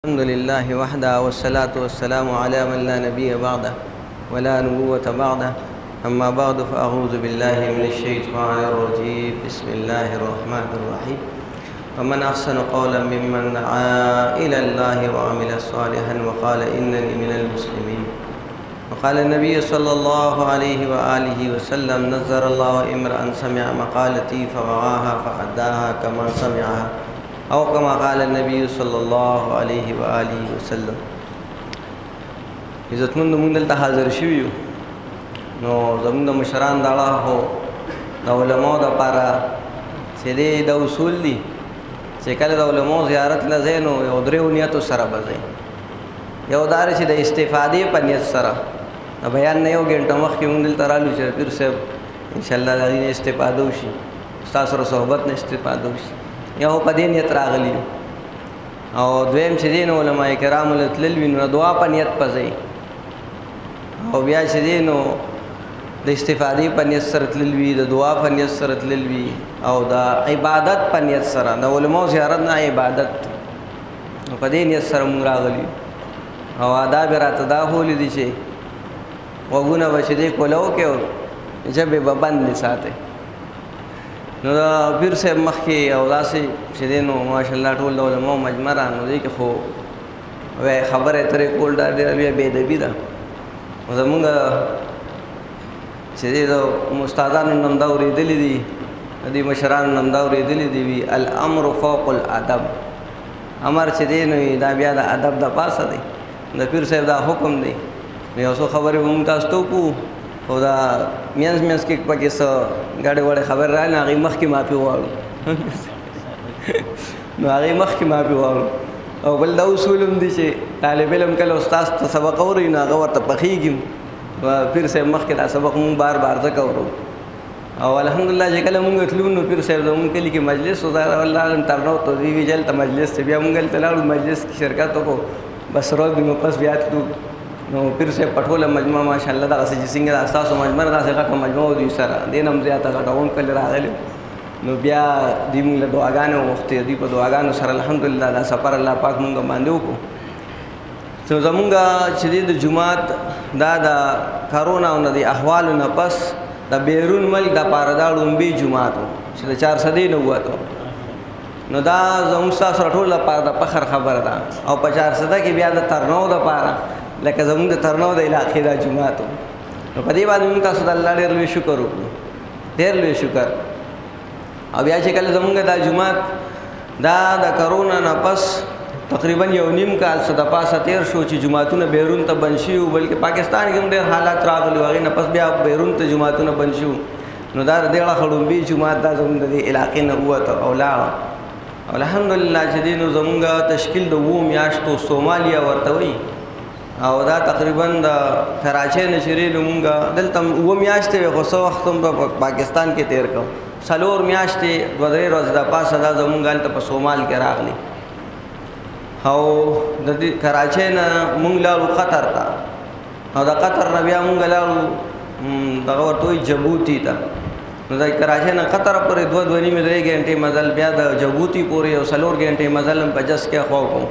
الحمد لله وحده والصلاة والسلام على من لا نبي بعده ولا نبوة بعده أما بعد فأعوذ بالله من الشيطان الرجيم بسم الله الرحمن الرحيم ومن أحسن قولا ممن دعا إلى الله وعمل صالحا وقال إنني من المسلمين وقال النبي صلى الله عليه وآله وسلم نزر الله امرأ سمع مقالتي فوعاها فأداها كما سمعها او كما قال النبي صلى الله عليه وآله وسلم. عزتمند مونږ دلته حاضر شوي یو نو زموږ د مشران داړه هو د علماو دپاره چې دی د اصول دي چې کله د علماو زیارت له ځئ نو یو درېو نیتو سره به ځئ. یو دا دی چې د استفادې په نیت سره د بیان نه یو ګنټه مخکې مونږ دلته رالو چې پیر صاحب انشاءالله د هغې نه استفاده وشي، ستاسو سره صحبت نه استفاده وشي، یا په دې نیت راغلی او دویم چې دی نو علما کرامو له تلل وي نو د دعا په نیت په ځئ او بیا چې دی نو د استفادې په نیت سره تلل وي، د دعا په نیت سره تلل وي او د عبادت په نیت سره د علماو زیارت نه عبادت نو په دې نیت سره مونږ راغلي او آداب یې راته دا ښولي دي چې غوږونه به چې دی کوله وکړې او ژبې به بندې ساتئ. نو دا پیر صاحب مخکې او داسې چې دی نو ماشاءالله ټول د علماو مجمع را نو دی کې خو خبرې اترې کول دا ډېره لویه بېادبي ده. زمونږ چې دی د استادانو نه هم دا اورېدلي دي، د دې مشرانو نه هم دا اورېدلي دي وي الامر فوق الادب، امر چې دی نو دا بیا د ادب د پاسه دی، د پیر صاحب دا حکم دی. نو یو څو خبرې به مونږ تاسو ته وکړو او دا میانځ میانځ کې پکې څه ګاډې واړې خبرې راغلې نو هغې مخکې معافي غواړو نو هغې مخکې معافي غواړو. او بل دا اصول هم دي چې طالب علم کله استاد ته سبق اوري نو هغه ورته پخېږي پیر صاحب مخکې دا سبق مونږ بار بار ځکه اورو او الحمدلله چې کله مونږ تلو نو پیر صاحب زمونږ کلي کې مجلس و دا والله ترنو ته وي جلته مجلس ته بیا مونږ هلته لاړو مجلس کې شرکت وکړو بس روز مو پس بیا تلو نو پیر صاحب په ټوله مجموعه ماشاءالله دغسې چې څنګه دا ستاسو مجموعه داسې غټه مجموعه دوی سره دې نه هم زیاته غټونکلې راغلي نو بیا دوی مونږ له دعاګانې وغوښتې، دوی په دعاګانو سره الحمدلله دا سفر الله پاک مونږ باندې وکړو. نو زمونږ چې دی د جومات دا د کرونا او د احوالو نه پس د بیرون ملک دپاره دا ړومبي جومات و چې د 400 نه ووتو نو دا زموږ ستاسو سره ټول لپاره د فخر خبره ده او په 400 کې بیا د ترنو دپاره لکه زمونږ د ترنو د علاقې دا جومات و نو په دې باندې مونږ تاسو د الله ډېر لوی شکر وکړو، ډېر لوی شکر. او بیا چې کله زمونږ دا جومات دا د کرونا نه پس تقریبا یو نیم کال څه د پاسه تېر شو چې جوماتونه بیرون ته بند شي وو، بلکې پاکستان کې هم ډېر حالات راغلي وو، هغې نه پس بیا بیرون ته جوماتونه بند شي وو. نو دا د دې اړخه ړومبي جومات دا زمونږ د دې علاقې نه ووته او لاړه او الحمدلله چې دی نو زمونږ تشکیل د 7 میاشتو سومالیا ورته وایي او دا تقریبا د کراچۍ نه چې دی نو مونږ دلته 7 میاشتې وې خو څه وخت هم په پاکستان کې تېر کړو، 4 میاشتې 2-3 ورځې د پاسه دا زمونږ هلته په سومال کې راغلي او د دې کراچۍ نه مونږ لاړو قطر ته او د قطر نه بیا مونږ لاړو دغه ورته وایي جبوتي ته. نو د کراچۍ نه قطر پورې 2-2.5 غنټې مزل، بیا د جبوتي پورې یو 4 غنټې مزل هم په جس کې خوا کړو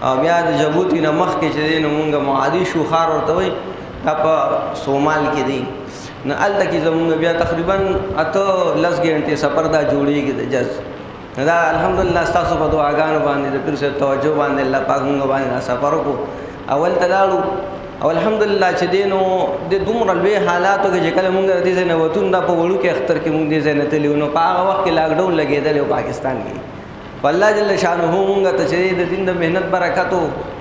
او بیا د جبوتي نه مخکې چې دی نو مونږ معادیشو ښار ورته وایي دا په سومال کې دی. نو هلته کې زمونږ بیا تقریبا 8-10 غنټې سفر دا جوړېږي د جز. دا الحمدلله ستاسو په دعاګانو باندې د پیر صاحب توجه باندې الله پاک مونږ باندې دا سفر وکړو. اول ته لاړو او الحمدلله چې دی نو د دومره لوی حالاتو کې چې کله مونږ د دې ځای نه وتو دا په وړوکې اختر کې مونږ دې ځای نه تللي وو نو په هغه وخت کې لاکډاون لګېدلی و پاکستان کې. په الله جل شانه مونږ ته چې د دین د محنت برکت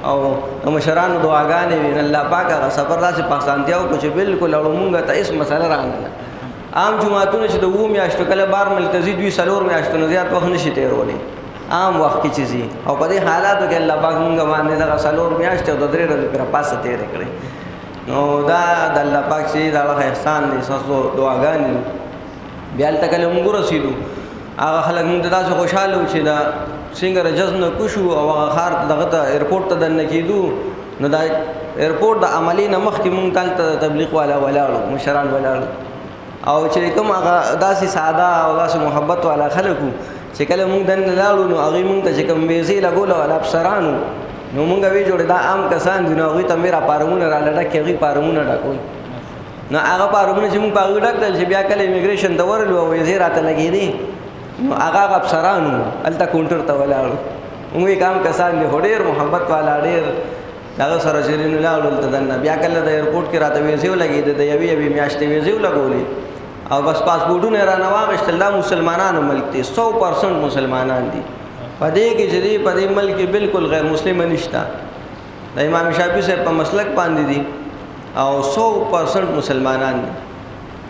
او د مشرانو دعاګانې وي الله پاک هغه سفر داسې په اسانتیا وکړو چې بالکل اړو مونږ ته هېڅ مسله رانغله. عام جوماتونه چې د 7 میاشتو کله بار ملتزي دوی 4 میاشتو نه زیات وخت نشي تېرولی عام وخت کې چې ځي او په دې حالاتو کې الله پاک مونږ باندې دغه 4 میاشتې او 2-3 ورځې پرې پاسه تېرې کړې. نو دا د الله پاک چې د هغه احسان دی، ستاسو دعاګانې دي. بیا هلته کله مونږ ورسېدو هغه خلک مونږ ته داسې خوشحاله وو چې دا څنګه رجز نه کوشو او هغه ښار دغه ته ایرپورټ ته دننه کېدو نو دا ایرپورټ د عملي نه مخکې مونږ هلته تبلیغ والا ولاړو، مشران ولاړو او چې کوم هغه داسې ساده او داسې محبت والا خلک وو چې کله مونږ دننه لاړو نو هغوی مونږ ته چې کوم بیزې لګوله والا افسرانو نو مونږ وی جوړ دا عام کسان دي نو هغوی ته میرا فارمونه را لډه کې هغوی فارمونه ډکوي نو هغه فارمونه چې مونږ په هغوی ډک کړل چې بیا کله امیګریشن ته ورلو او ویزې راته لګېدې نو هغه افسرانو هلته کونټر ته ولاړو مونږ وی عام کسان دي خو ډېر محبت والا ډېر دغه سره چې ولاړو دلته دننه بیا کله د ایرپورټ کې راته ویزې ولګېدې د یوې میاشتې ویزې ولګولې او بس پاسپورټونه یې رانه واخېستل دا مسلمانانو ملک دی 100% مسلمانان دي په دې کې چې دی په دې ملک کې بالکل غیر مسلمه نشته د امام شافعي صاحب په مسلک باندې دي او 100% مسلمانان دي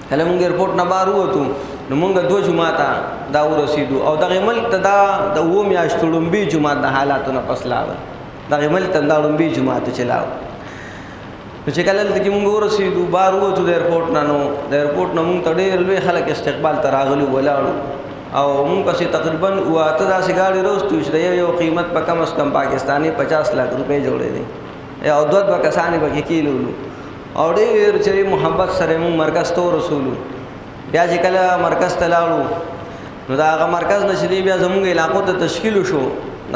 کله مونږ ایرپورټ نه بهر ووتو نو مونږ 2 جمعاته دا ورسېدو او دغه ملک ته دا د 7 میاشتو لومبي جمعات د حالاتو نه پس لاړل دغه ملک ته دا لومبي جمعات چې لاړل نو چې کله دلته کې مونږ ورسېدو بهر ووتو د ایرپورټ نه نو د ایرپورټ نه مونږ ته ډېر لوی خلک استقبال ته راغلي ولاړو او مونږ پسې تقریبا 8 داسې ګاډې راوستو چې د یو قیمت په کم از کم پاکستاني 50 لک روپۍ جوړې دي او 2 کسانې پکې کېلولو او ډېر چې محبت سره مونږ مرکز ته ورسولو بیا چې کله مرکز ته لاړو نو دا هغه مرکز نه چې دی بیا زمونږ علاقو ته تشکیل شو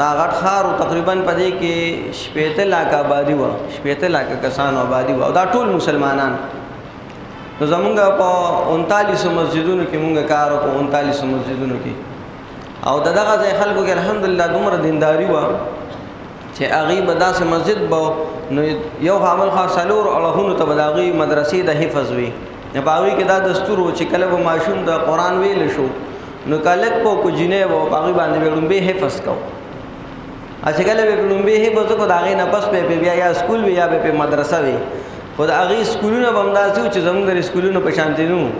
دا غټ ښار تقریبا په دې کې 15 لک آبادي وه 15 لک کسانو آبادي وه او دا ټول مسلمانان نو زمونږ په 39 مسجدونو کې مونږ کار وکړو 39 مسجدونو کې او د دغه ځای خلکو کې الحمدلله دومره دینداري وه چې هغوی به داسې مسجد به نو یو عمل خاص څلور اړخونو ته به د هغوی مدرسې د حفظ وي په هغوی کې دا دستور و چې کله به ماشوم د قرآن ویلی شو نو کلک به کوجینۍ به په هغوی باندې به لومبې حفظ کوو چې کله به په لومبې حفظ وکړو د هغې نه پس به بیا یا سکول وي یا به په مدرسه وي خو د هغې سکولونه به همداسې وو چې زموږ د سکولونو په شانتې نه وو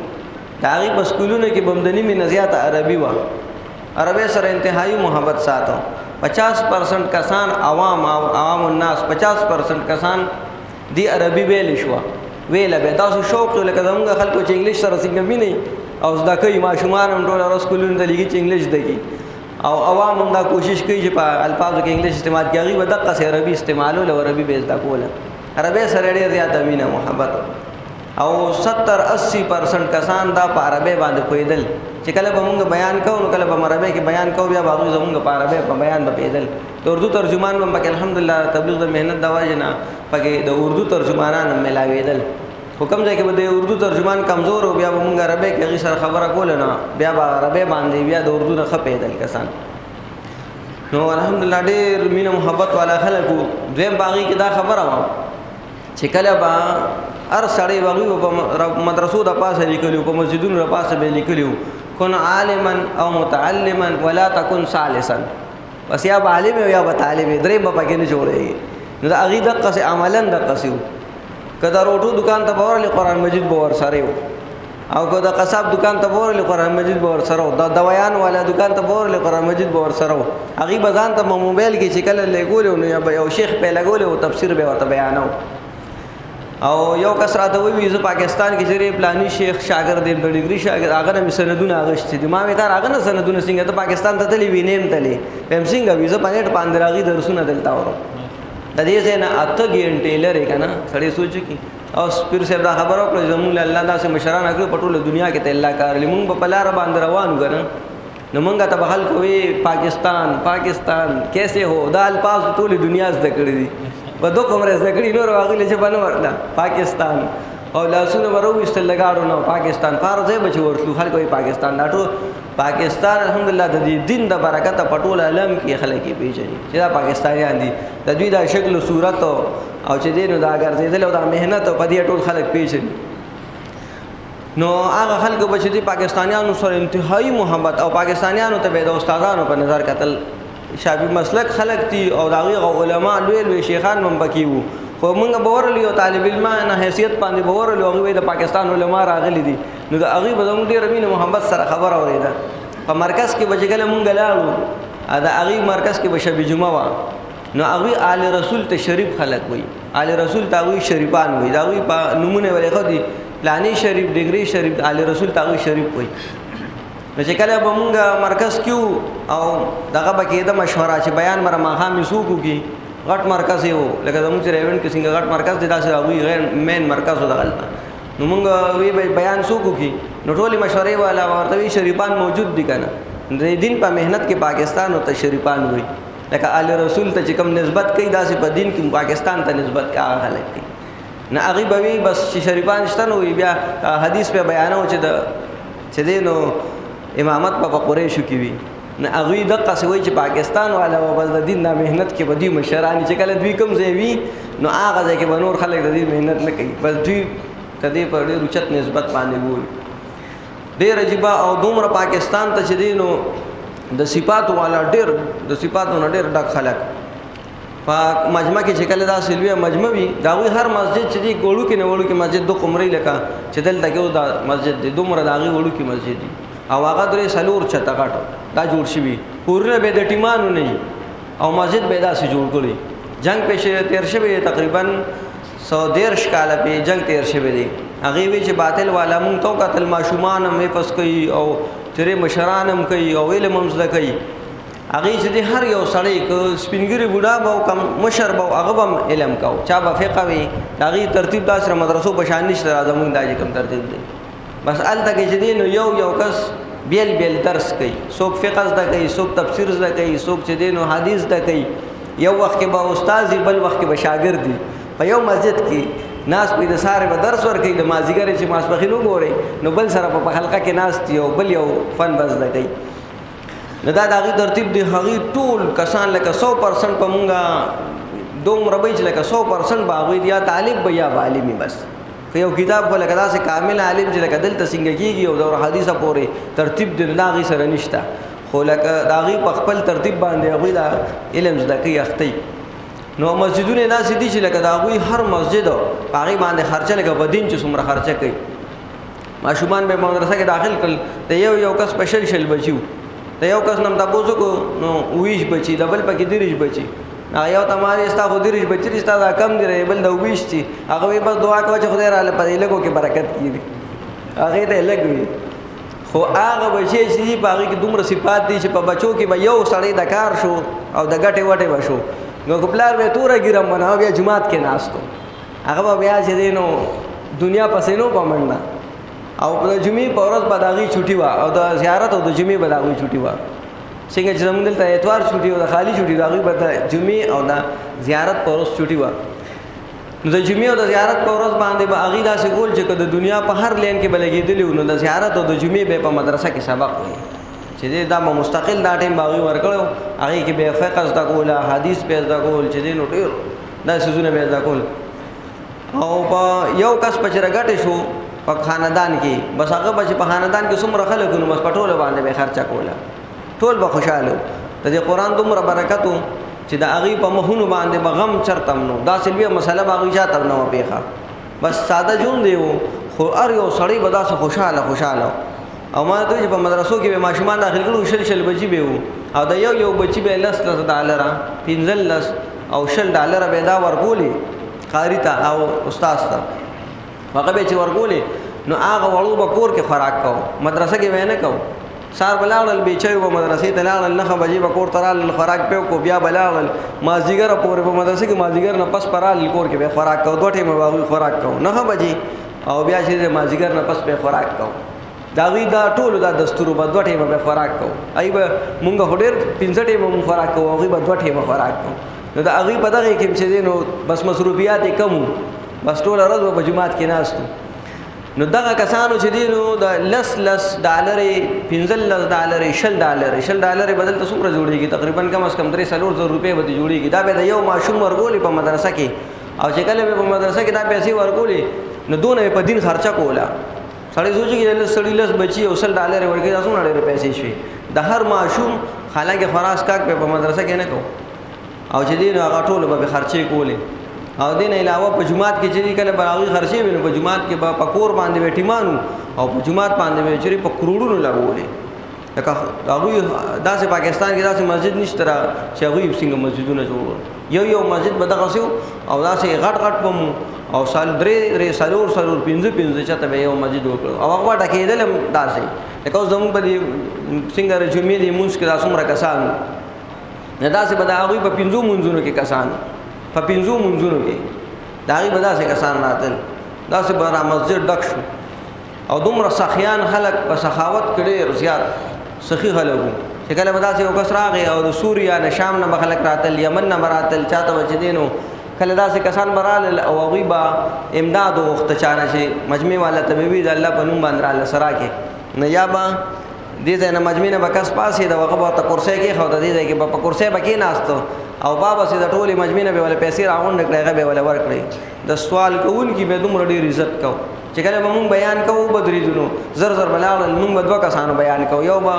د هغې په سکولونو کې به هم د نیمې نه زیاته عربي وه عربۍ سره انتهایی محبت ساتو 50% کسان عوام الناس 50% کسان دی عربي ویلی شوه ویله به تاسو شوق یو لکه زموږ خلکو چې انګلیش سره څنګه وینئ او زده کوي ماشومان هم ټوله ورځ سکولونو ته لګي چې انګلیش زده کړي او عوام هم دا کوشش کوي چې په الفاظو کې انګلیش استعمال کړي هغوی به دقسې عربي استعمالوله او عربي به زده کوله عربۍ سره ډېر زیاته مینه محبت او 70-80% کسان دا په عربۍ باندې پوهېدل چې کله به مونږ بیان کوو نو کله به عربۍ کې بیان کوو بیا به هغوی زمونږ په عربۍ په بیان به پوهېدل د اردو ترجمان به هم پکې الحمدلله تبلیغ د محنت د وجې نه پکې د اردو ترجمانان هم میلاوېدل خو کوم ځای کې به د اردو ترجمان کمزور و بیا به مونږ عربۍ کې هغوی سره خبره کوله نو بیا به عربۍ باندې بیا د اردو نه ښه پوهېدل کسان نو الحمدلله ډېر مینه محبت والا خلک وو دویم به هغوی کې دا خبره وه چې کله به هر سړی به هغوی په مدرسو د پاسه لیکلي وو په مسجدونو د پاسه به یې لیکلي وو کن عالما او متعلما ولا تکن ثالثا بس یا به عالم یا به طالب درې به پکې نه جوړېږي نو د هغوی دقسې عملا دقسې وو که د روټو دکان ته به ورغلې قرآن مجید به ورسره وو او که د قصاب دکان ته به ورغلې قرآن مجید به ورسره وو د دوایان والا دکان ته به ورغلې قرآن مجید به ورسره وو هغوی به ځان ته په موبایل کې چې کله لګولې نو یا به یو شیخ پې لګولې و تفسیر به ورته بیانو او یو کس راته ووایي زه پاکستان کې چې پلاني شیخ شاګرد یم د ډګري شاګرد هغه نه مې سندونه اخیستي دي ما ویې تا هغه نه سندونه څنګه ته پاکستان ته تللی وي نه یم تللی ویم څنګه وي زه په نیټ باندې د هغې درسونه دلته اورم د دې ځای نه 8 ګنټې لرې که نه سړی سوچ کړي او پیر صاحب دا خبره وکړه چې زمونږ له الله داسې مشران راکړي په ټوله دنیا کې ته الله کار لري مونږ به په لاره باندې روان وو که نه نو مونږ ته به خلکو وی پاکستان پاکستان کیسے ہو دا الفاظ ټولې دنیا زده کړي دي په 2 کمرې زده کړي نور هغوی له ژبه نه ورته پاکستان او لاسونه به راوویستل د ګاډو نه پاکستان په هر ځای به چې ورتلو خلک وایي پاکستان دا ټول پاکستان الحمدلله د دې دین د برکته په ټول عالم کې خلک یې پېژني چې دا پاکستانیان دي د دوی دا شکل و صورت او چې دی نو دا ګرځېدل او دا محنت او په دې ټول خلک پېژني نو هغه خلکو به چې دي پاکستانیانو سره انتهایی محبت او پاکستانیانو ته به د استادانو په نظر کتل شافعي مسلک خلک دي او د هغوی علما لوی لوی شیخان هم پکې وو خو مونږ به ورغلي او طالب علمانه حیثیت باندې به ورغلي او هغوی د پاکستان علما راغلي دي نو د هغوی به زموږ ډېره مینه محبت سره خبره اورېده په مرکز کې به چې کله مونږ لاړو د هغوی مرکز کې به شب جمعه وه نو هغوی آل رسول ته شریف خلک وایي آل رسول ته هغوی شریفان وایي د هغوی په نومونه ولې ښه دي پلاني شریف ډګري شریف آل رسول ته هغوی شریف وایي نو چې کله به مونږ مرکز کې او دغه به کېده مشوره چې بیان مره ماښام یې څوک وکړي غټ مرکز یې و لکه زموږ چې ریونډ کې څنګه غټ مرکز دی داسې هغوی غیر مین مرکز و دغلته نو مونږ وی بیان څوک وکړي نو ټولې مشورې والا ورته وي شریفان موجود دي که نه د دین په محنت کې پاکستان ورته شریفان وایي لکه آل رسول ته چې کوم نسبت کوي داسې په دین کې پاکستان ته نسبت کوي هغه خلک کوي نه هغوی به وي بس چې شریفان شته نو وي بیا حدیث په بیانو چې دی نو امامت په قریشو کې وي نه هغوی دقسې وایي چې پاکستان والا به بس د دین دا محنت کې به دوی مشران چې کله دوی کوم ځای وي نو هغه ځای کې به نور خلک د دې محنت نه کوي بس دوی د دې په ډېر اوچت نسبت باندې ګوري ډېر عجیبه او دومره پاکستان ته چې دی نو د صفاتو والا ډېر د صفاتو نه ډېر ډک خلک په مجمع کې چې کله داسې لویه مجمع وي د هغوی هر مسجد چې دی وړوکې نه وړوکې مسجد دو قمرۍ لکه چې دلته کې دا مسجد دی دومره د هغې وړوکې مسجد دي او هغه درې څلور چته غټ دا جوړ شوي کورونه به د ټیمانو نه او مسجد به داسې جوړ کړي جنگ پې تېر شوی تقریبا 113 کاله پې جنگ تېر شوی دی هغې وی چې باطل والا مونږ ته وکتل ماشومان هم حفظ کوي او تیرې مشران هم کوي او علم هم زده کوي هغې چې دی هر یو سړی که سپینګري بوډا به او کم مشر به هغه به هم علم کو چا به فقه وي د هغې ترتیب داسې مدرسو په شان نشته را زمونږ دا چې کوم ترتیب دی بس هلته کې چې دی نو یو کس بیل درس کوي څوک فقه زده کوي څوک تفسیر زده کوي څوک چې دی نو حدیث زده کوي یو وخت کې به استاد وي بل وخت کې به شاګرد وي په یو مسجد کې ناس په د سارې به درس ورکوي د مازدیګر چې ماسپښین وګورئ نو بل سره په حلقه کې ناست یو بل یو فن به زده کوي نو دا د هغې ترتیب دی هغې ټول کسان لکه 100% په مونږه دومره به چې لکه 100% به هغوی یا طالب به یا به عالم بس که یو کتاب خو لکه داسې کامل عالم چې لکه دلته څنګه کېږي او دور حدیثه پورې ترتیب دی د هغې سره نشته خو لکه د هغې په خپل ترتیب باندې هغوی دا علم زده کوي اختی نو مسجدونه داسې دي چې لکه د هغوی هر مسجد په هغې باندې خرچه لکه په دین چې څومره خرچه کوي ماشومان به مدرسه کې داخل کړل د یو کس په شل بچي وو د یو کس نه م تپوس وکړو نو 20 بچي د بل پکې 30 بچي یو ته ما وایي ستا خو 30 بچي دي ستا دا کم دی بل د 20 دي هغه وایي بس دعا کوه چې خدای راله په دې لږو کې برکت کړي هغې ته یې لږ وي خو هغه بچی چې دي په هغې کې دومره صفات دي چې په بچو کې به یو سړی د کار شو او د ګټې وټې به شو نو که پلار به توره ګیره منه بیا جومات کې ناستو هغه به بیا چې دی نو دنیا پسې نو په منډه او د جمعې په ورځ به د هغې چوټي وه او د زیارت او د جمعې به د هغوی چوټي وه څنګه چې زموږ دلته اتوار چوټي او د خالي چوټي د هغوی به د جمعې او د زیارت په ورځ چوټي وه نو د جمعې او د زیارت په ورځ باندې به هغې داسې کول چې که د دنیا په هر لین کې به لګېدلي وو نو د زیارت او د جمعې به په مدرسه کې سبق وایي چې دی دا به مستقل دا ټایم به هغوی ورکړی هغې کې به فقه زده کوله حدیث به زده کول چې دی نو ډېر دا څیزونه به زده کول او په یو کس په چې راګټې شو په خاندان کې بس هغه به چې په خاندان کې څومره خلک نو بس په ټوله باندې به خرچه کوله ټول به خوشحاله د دې قرآن دومره برکت و چې د هغې په مخونو باندې به غم چرته هم نو داسې لویه مسله به هغوی چاته نه وه پېښه بس ساده ژوند دی و خو هر یو سړی به داسې خوشحاله او ما ته چې په مدرسو کې به ماشومان داخل کړو شل بچي به وو او د یو بچي به $10 $15 او $10 به دا ورکولې قاري ته او استاذ ته هغه به چې ورکولې نو هغه وړو به کور کې خوراک کوو مدرسه کې به نه کوو سار به لاړل بیچیو به مدرسې ته لاړل 9 بجې به کور ته رالل خوراک به وکړو بیا به لاړل مازدیګره پورې په مدرسه کې مازدیګر نه پس به رالل کور کې به خوراک کوو 2 ټیمه به هغوی خوراک کوو 9 بجې او بیا چې د مازدیګر نه پس به خوراک کوو د هغوی دا ټولو دا دستورو به 2 ټیمه به خوراک کوو هغوی به مونږ خو ډېر 15 ټیمه مونږ خوراک کوو هغوی به 2 ټیمه خوراک کوو نو د هغوی په دغې کې چې دی نو بس مصروفیات یې کم وو بس ټوله ورځ به په جومات کې ناستو نو دغه کسانو چې دی نو د $10 $15 $10 به دلته څومره جوړېږي تقریبا کم از کم 3-4 روپۍ به دې جوړېږي دا به د یو ماشوم ورکولې په مدرسه کې او چې کله به په مدرسه کې دا پیسې ورکولې نو دونه به په دین خرچه کوله سړی سوچي چې سړي 10 بچي او $10 ورکړي دا څومره ډېرې پیسې شوې د هر ماشوم حالانکه خراس کاک په مدرسه کې نه کو او چې دی نو هغه ټولو به خرچې کولې او دې نه علاوه په جومات کې چې کله به هغوی خرچې وي نو په جومات کې به په کور باندې به ټیمانو او په جومات باندې به چېرې په کروړونو لګولې لکه هغوی داسې پاکستان کې داسې مسجد نشته را چې هغوی څنګه مسجدونه جوړول یو مسجد به دغسې او داسې غټ به مو او سال 3 5 چاته به یو مسجد وکړو او هغه ډکېدل هم داسې لکه اوس زموږ په دې څنګه جمعې دې مونځ کې دا څومره کسان نه داسې به د هغوی په 5 مونځونو کې کسان په 5 مونځونو کې د هغوی به داسې کسان راتل داسې به را مسجد ډک شو او دومره سخیان خلک په سخاوت کې ډېر زیات سخي خلک وو چې کله به داسې یو کس راغی او د سوریا نه شام نه به خلک راتل یمن نه به راتل چاته به چې دی نو کله داسې کسان به رالل او هغوی به امداد وغوښته چا نه چې مجمع والا ته به وي د الله په نوم باندې راله سره کې نه یا به دې ځای نه مجمع نه به کس پاسېده هغه به ورته کرسۍ کېښوده دې ځای کې به په کرسۍ به کېناسته او بابا سي د ټولې مجمع نه به ولې پیسې راغونډې کړې هغه به ولې ورکړې د سوال کوونکي به دومره ډېر عزت کوو چې کله به مونږ بیان کوو به درېدونو زر زر به لاړل مونږ به 2 کسانو بیان کوو یو به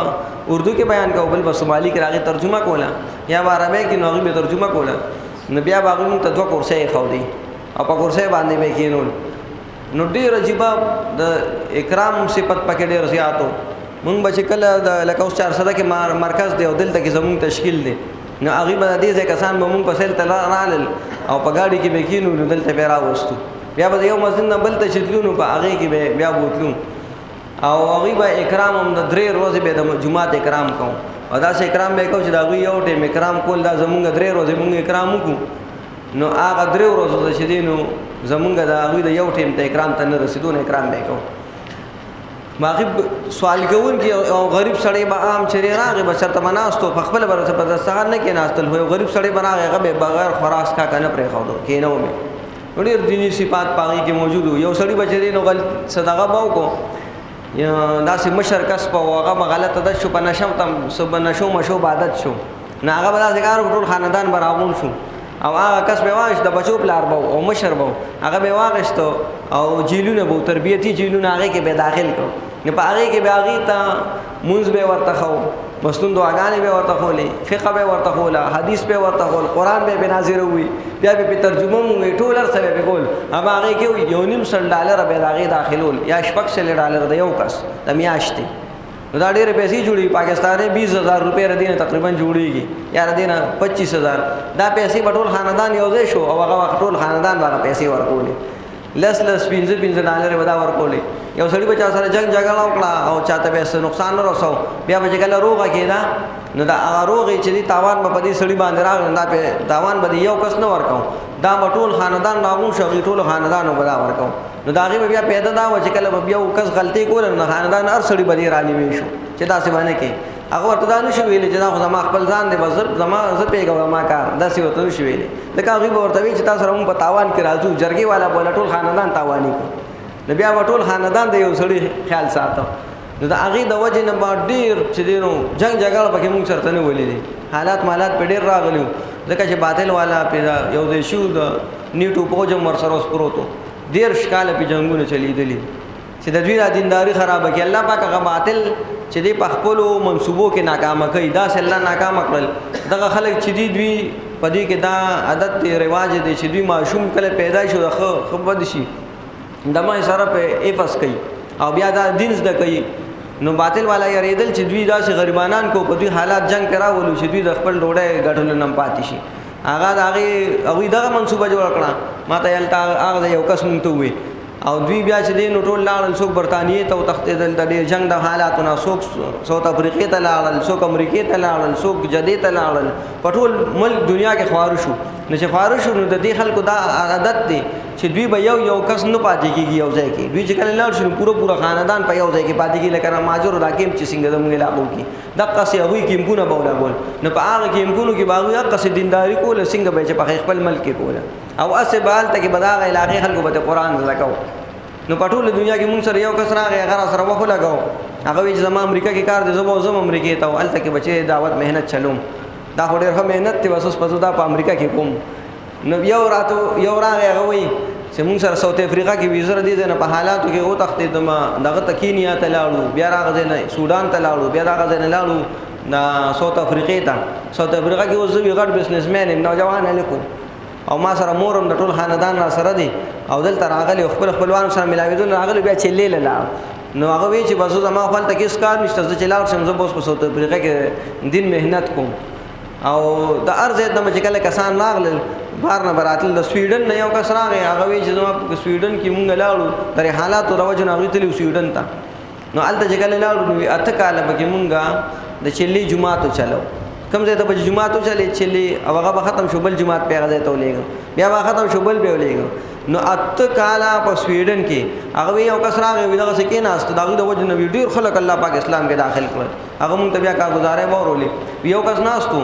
اردو کې بیان کوو بل به سومالي کې هغې ترجمه کوله یا به عربی کې نو هغوی به ترجمه کوله نو بیا به هغوی مونږ ته 2 کرسۍ ایښودې او په کرسۍ باندې به یې کېنول نو ډېر عجیبه د اکرام صفت پکې ډېر زیات و مونږ به چې کله د لکه اوس 400 کې مرکز دی او دلته کې زمونږ تشکیل دی نو هغوی به د دې ځای کسان به مونږ په سیل ته رالل او په ګاډي کې به کېنو نو دلته به یې راوستو بیا به د یو مسجد نه بل ته چې تلو نو په هغې کې به بیا بوتلو او هغوی به اکرام هم د 3 ورځې به د جومات اکرام کوو او داسې اکرام به یې کوو چې د هغوی یو ټیم اکرام کول دا زمونږ 3 ورځې مونږ اکرام وکړو نو هغه 3 ورځو ته چې دی نو زمونږ د هغوی د یو ټیم ته اکرام ته نه رسېدو نو اکرام به یې کوو باقي سوال کوونکي او غریب سړی به عام چې راغی به چېرته به ناستو په خپله به په دسترخوان نه کېناستل خو یو غریب سړی به راغی هغه به بغیر خوراک څښاکه نه پرېښودو کېنو مې نو ډېر دیني صفات په هغې کې موجود وو یو سړي به چې دی نو صدقه به وکړو داسې مشر کس به و هغه به غلط عادت شو په نشو مشو به عادت شو نو هغه به داسې کار وکړو ټول خاندان به راغونډ شو او هغه کس به واغېست د بچو پلار به او مشر به هغه به واغېستو او جیلونه به تربیتي جیلونه هغې کې به داخل کړو نو په هغې کې به هغې ته مونځ به ورته ښو مستون دعاګانې به ورته ښولې فقه به ورته ښوله حدیث به ورته ښول قرآن به یې ناظره وي بیا به پې ترجمه هم وي ټول هر څه به پې کول همه هغې کې وي $1.5 به د هغې داخلول یا $6 د یو کس د میاشتې نو دا ډېرې پیسې جوړېږي پاکستاني 20,000 روپۍ د دې نه تقریبا جوړېږي یا د دې نه 25,000 دا پیسې به ټول خاندان یو ځای شو او هغه وخت ټول خاندان به هغه پیسې ورکولې لس $15 به دا ورکولې یو سړي به چا سره جنګ جګړه وکړه او چاته به څه نقصان نه رسو بیا به چې کله روغه کېده نو دا هغه روغې چې دي تاوان به په دې سړي باندې راغلی دا پې تاوان به یو کس نه ورکوم دا به ټول خاندان راغون شو هغې ټولو خاندانو به دا ورکوم نو د هغې به بیا پیدا دا وه چې کله به یو کس غلطۍ کوله نو خاندان هر سړي به دې رانیوی شو چې داسې به نه کوي هغه ورته دا نه شو ویلی چې دا خو زما خپل ځان دی بس زه پوهېږم زما کار داسې ورته نه شو ویلی ځکه هغوی به ورته وایي چې تاسو سره مونږ په تاوان کې راځو جرګې والا به ټول خاندان تاواني کړو نو بیا به ټول خاندان د یو سړي خیال ساتو نو د هغې د وجې نه به ډېر چې دی نو جنګ جګړه پکې مونږ چېرته نه ولیدې حالات مالات پې ډېر راغلي وو ځکه چې باطل والا پې یو ځای شو د نیټو پوج هم ورسره اوس پروت و 13 کاله پې جنګونه چلیدلي چې د دوی دا دینداري خرابه کړي الله پاک هغه باطل چې دی په خپلو منصوبو کې ناکامه کوي داسې الله ناکامه کړل دغه خلک چې دوی په دې کې دا عادت دی رواج دی چې دوی ماشوم کله پیدا شو د ښه بد شي دمه سره په ایفس کوي او بیا دا دین زده کوي نو باطل والا یریدل چې دوی داسې غریبانان کو په دوی حالات جنگ کرا ولو چې دوی د خپل ډوډۍ ګټلو نه پاتې شي هغه د هغوی دغه منصوبه جوړه کړه ما ته هلته هغه د یو کس مونږ ته ووایي او دوی بیا چې دی نو ټول لاړل څوک برطانیې ته وتښتېدل د ډېر جنګ د حالاتو نه څوک ساوت افریقې ته لاړل څوک امریکې ته لاړل څوک جدې ته لاړل په ټول ملک دنیا کې خواره شو نو چې خواره شو نو د دې خلکو دا عادت دی چې دوی به یو کس نه پاتې کېږي یو ځای کې دوی چې کله لاړ شي نو پوره خاندان په یو ځای کې پاتې کېږي لکه مهاجرو دا کیمپ چې څنګه زموږ علاقو کې دقسې هغوی کیمپونه به ولګول نو په هغه کیمپونو کې به هغوی دقسې دینداري کوله څنګه به چې په خپل ملک کې کوله او هسې به هلته کې به د هغه علاقې خلکو به قرآن زده کوو نو په ټوله دنیا کې مونږ سره یو کس راغی هغه راسره وخت ولګاو هغه وایي چې زما امریکا کې کار دی زه به ځم امریکې ته هلته کې بچې دعوت محنت چلوم دا خو ډېر ښه محنت دی بس اوس به زه دا په امریکا کې کوم نو یو راغی هغه وایي چې مونږ سره ساوت افریقا کې وي زه د دې ځای نه په حالاتو کې وتښتېدم دغه ته کینیا ته لاړو بیا هغه ځای نه سودان ته لاړو بیا هغه ځای نه لاړو د ساوت افریقې ته ساوت افریقا کې اوس زه وي غټ بزنسمین یم نوجوان هلک او ما سره مور هم د ټول خاندان را سره دی او دلته راغلی او خپل خپلوانو سره ملاوېدل راغلی بیا چلې له لاړ نو هغه وایي چې بس زما خو هلته هېڅ کار نشته زه چې لاړ شم زه به اوس په ساوت افریقا کې دین محنت کوم او د هر ځای نه چې کله کسان راغلل بهر نه به راتلل د سویډن نه یو کس راغی هغه وایي چې زما په سویډن کې مونږ لاړو ترې حالاتو د وجې نه هغوی تللي سویډن ته نو هلته چې کله لاړو نو 8 کاله پکې مونږ د چلې جومات وچلو کوم ځای ته به جومات وچلې چلې او هغه به ختم شو بل جومات پې هغه ځای ته ولېږه بیا به ختم شو بل به ولېږه نو اته کاله په سویډن کې هغه یو کس راغی دغه څه کې ناست دغه د وجه نو ډیر خلک الله پاک اسلام کې داخل کړل هغه مونږ ته بیا کارګزارې وورولې یو کس ناستو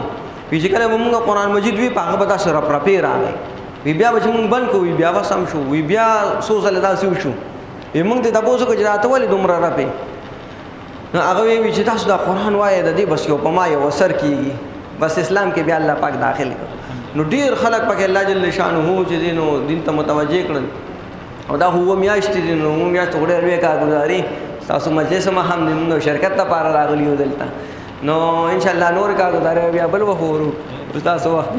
چې کله مونږ قرآن مجید وی هغه به تاسو را پرپې راغی وی بیا به مونږ بند کوو بیا به سم شو وی بیا څو ځله داسې وشو مونږ ته تاسو کې راته ولې دومره راپې نو هغه وی چې تاسو د قرآن وایي د دې بس یو په ما یو اثر کیږي بس اسلام کې بیا الله پاک داخل کړ نو ډیر خلک پکې الله جل شانه چې دینو دین ته متوجه کړل او دا هو میاشتې دي نو موږ میاشت وړه لوي کارګزاري تاسو مجلس ما هم موږ شرکت ته پار راغلی ودلته نو ان شاء الله نور کارګزاري بیا بل وحورو تاسو وخت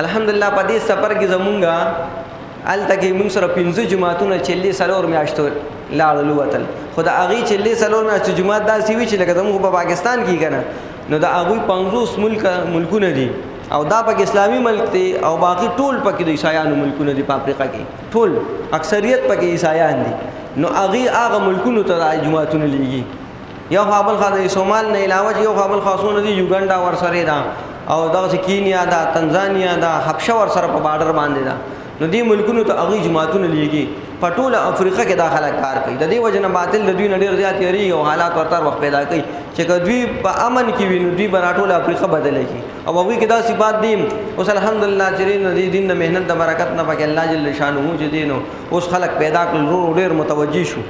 الحمدلله په دې سفر کې زمونږه الته کې موږ سره 15 جماعتونه چلي سلور میاشتو لاړو وتل خدا اغي چلي سلور میاشتو جماعت دا سی وی چې لکه زموږ په پاکستان کې کنه نو دا هغه 50 ملکونه دي او دا پاک اسلامي ملک دی او باقي ټول پکې د عیسایانو ملکونه دي په افریقا کې ټول اکثریت پکې عیسایان دي نو هغه ملکونو ته جماعتونه لیږي یو خپل خاصه سومال نه علاوه یو خپل خاصونه دي یوګاندا ورسره دا او دغه کینیا دا تنزانیا دا حبشه ورسره په بارډر باندې دا نو دې ملکونو ته هغه جماعتونه لیږي په ټول افریقا کې داخله کار کوي د دې وجه نه باطل د دوی نه ډیر زیات یری او حالات ورته وخت پیدا کوي چې دوی په امن کې وي نو دوی په ټول افریقا بدل شي او هغه کې دا صفات دي اوس الحمدلله چې دې دین د مهنت د برکت نه پکې الله جل شانه چې دینو اوس خلک پیدا کړل ډیر متوجي شو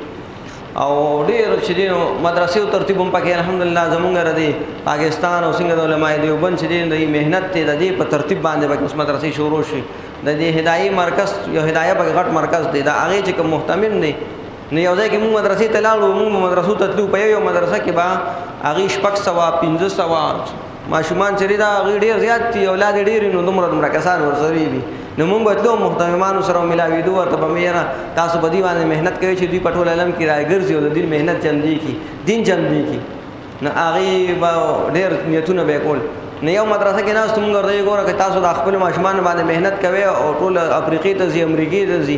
او ډیر چې دینو مدرسې او ترتیب هم پکې الحمدلله زمونږ ردی پاکستان او څنګه د علماء دیوبند چې دې مهنت ته د دې په ترتیب باندې پکې اوس مدرسې شروع شي د دې هدايي مرکز یو هدايه په غټ مرکز دی دا هغه چې کوم محتمم دی نه یو ځای کې موږ مدرسې ته لاړو موږ مدرسو ته تلو په یو مدرسه کې با هغه شپږ سوا 1500 ماشومان چې دا هغه ډیر زیات دي اولاد ډیر نو دومره کسان ورسره وي نو موږ ته محتممانو سره ملاوي دوه ته به میرا تاسو په دې باندې مهنت کوي چې دوی په ټول علم کې راګرځي او د دین مهنت چم دي کی دین چم دي کی نو هغه به ډیر نیتونه به کول نه یو مدرسه کې ناس موږ ورته ګوره چې تاسو د خپل ماشومان باندې مهنت کوي او ټول افریقي ته ځي امریکای ته ځي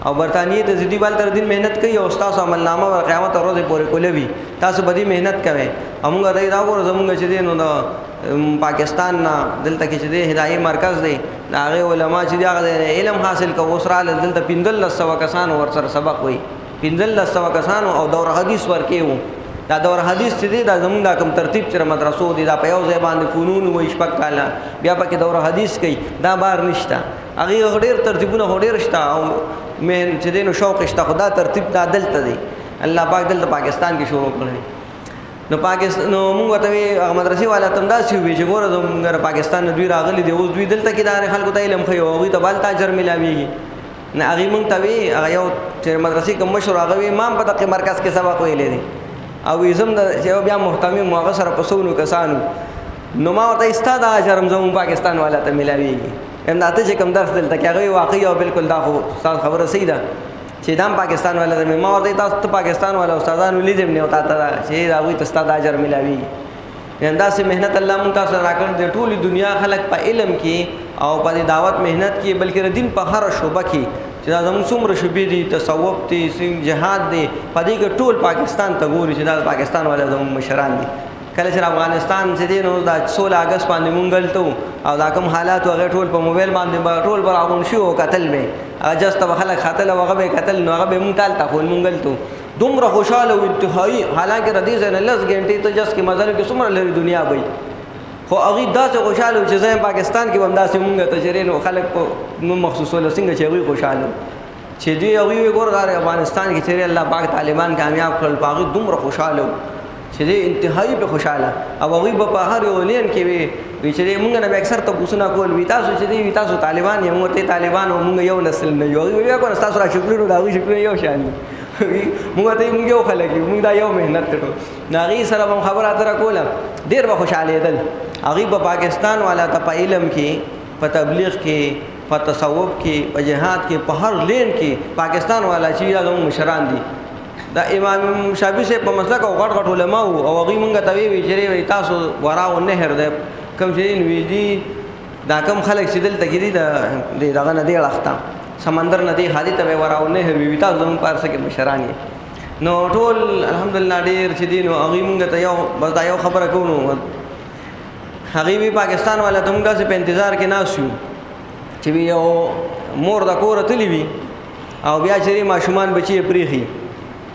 او برتانیې ته ځي بل تر دین مهنت کوي او تاسو عمل نامه ور قیامت ورځې پورې کولوي تاسو به دې مهنت کوي موږ ته دا ګوره زموږ چې دین نو پاکستان نه دلته کې چې د هدايي مرکز دی هغه علما چې دا علم حاصل کوي اوسره دلته 1500 کسان ورسره سبق وي 1500 کسان او دور حدیث ورکې وو دا دور حدیث چې دی دا زمونږ د کوم ترتیب چې مدرسو دي دا په یو ځای باندې فنون وای شپږ کاله بیا پکې دور حدیث کوي دا بار نشته هغه ډېر ترتیبونه ډېر شته او مې چې دینو شوق شته خدا ترتیب دا دلته دی الله پاک دلته پاکستان کې شروع کړی نو پاکستان نو موږ ته مدرسې والا تم دا سی وی چې ګوره زموږ پاکستان دوی راغلي دی اوس دوی دلته کې دا خلکو ته علم خو او ته بل تاجر ملاويږي نه هغه موږ ته وی هغه یو چې مدرسې کوم مشر هغه امام په دغه مرکز کې سبق ویلې دي او زم د چې بیا محتمم مو سره پسونو کسانو نو ما ورته استاد اجرم زمو پاکستان والا ته ملاويږي هم دا ته چې کوم درس دلته کې هغه واقعي او بالکل دا خو خبره صحیح ده چې دام پاکستان والا ته ما ورته تاسو پاکستان والا استادانو لیدم نه وتا ته چې دا وي استاد اجر ملاويږي هم دا سه مهنت الله مونږ تاسو راکړ د ټولي دنیا خلک په علم کې او په دعوت مهنت کې بلکې د دین په هر شوبه کې چې دا زموږ څومره شوبې دي تصوف دي جهاد دي په دې کې ټول پاکستان ته ګوري چې دا پاکستان والا زموږ مشران دي کله چې افغانستان چې دی نو دا 16 اگست باندې مونږ غلطو او دا کوم حالات هغه ټول په موبایل باندې ټول براغون شو قتل به اجازه په خلک قتل او هغه به قتل نو هغه به مونږ تال تخول مونږ غلطو دومره خوشاله او انتهایی حالانکه ردی زنه لږ غنټې ته جس کې مزل کې څومره لري دنیا وي خو هغه داسې خوشاله چې زم پاکستان کې هم داسې مونږ ته چیرې نو خلک په مخصوص ول څنګه چې هغه خوشاله چې دی هغه ګورغار افغانستان کې چیرې الله پاک طالبان کامیاب کړل پاغي دومره خوشاله چې دی انتهایی په خوشاله او هغه په هر یو لین کې وی چې مونږ نه اکثر ته پوښتنه کول وی تاسو چې دی تاسو طالبان یې موږ ته طالبان او مونږ یو نسل نه یو وی کو تاسو را شکر دا وی شکر یو شان مونږ ته مونږ یو خلک مونږ دا یو مهنت کړو ناغي سره خبره اتره کوله ډیر به خوشاله دل هغه په پاکستان والا ته په علم کې په تبلیغ کې په تصوف کې په جهاد کې په هر لین کې پاکستان والا چې دا مشران دي دا امام شافعي سے په مسلک او غټ غټ علما او هغه مونږ ته وی چې تاسو وراو نهر ده کوم چې وی دي دا کوم خلک چې دلته کې دي دغه نه دی لخته سمندر نه دی حادثه ته وراو نهر وی تاسو زموږ پارسه کې مشران نو ټول الحمدلله ډیر چې دي نو هغه مونږ ته یو بس دا یو خبره کوو هغه وی پاکستان والا ته مونږه په انتظار کې ناشو چې یو مور د کوره تللی وي او بیا چې ماشومان بچي پریخي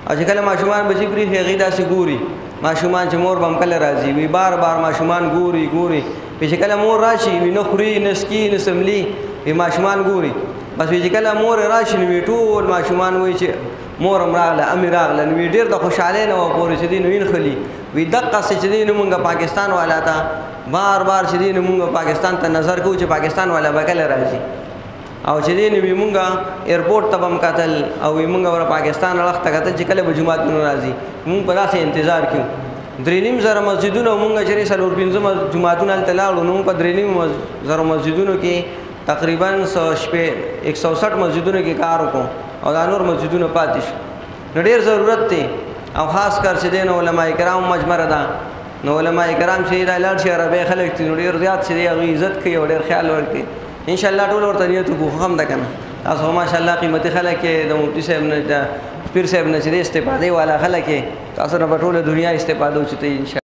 او چې کله ماشومان بچي پریخي هغې داسې ګوري ماشومان چې مور به هم کله راځي وي بار بار ماشومان ګوري چې کله مور راشي وي نه خوري نه سکي نه سملي وي ماشومان ګوري بس وي چې کله مور راشي نو وي ټول ماشومان وایي چې مور هم راغله امي راغله نو وي ډېر د خوشحالۍ نه وه پورې چې دی نو وین خلي وي دقسې چې دی نو مونږ پاکستان والا ته بار بار چې دی نو مونږ پاکستان ته نظر کوو چې پاکستان والا به کله راځي او چې دی نو وي مونږ ایرپورټ ته به هم کتل او وي مونږ ور پاکستان اړخ ته کتل چې کله به جوماتونه راځي مونږ په داسې انتظار کیو 3.5 مسجدونه مونږ چې 4-5 جوماتونه هلته لاړو نو په 3.5 مسجدونو کې تقریبا 160 مسجدونو کې کار وکړو او دا نور مسجدونه پاتې شو نو ډېر ضرورت دی او خاص کر چې دی نو علما کرام مجمره ده نو علما کرام چې دا لاړ شي عربی خلک نو ډېر زیات چې دی هغوی عزت کوي او ډېر خیال ورکوي انشاءالله ټول ورته نیت وکړو هم ده که نه تاسو ماشاءالله قیمتي خلک یې د مفتي صاحب نه د پیر صاحب نه چې دی استفادې والا خلک یې تاسو نه به ټوله دنیا استفاده وچتئ انشاءالله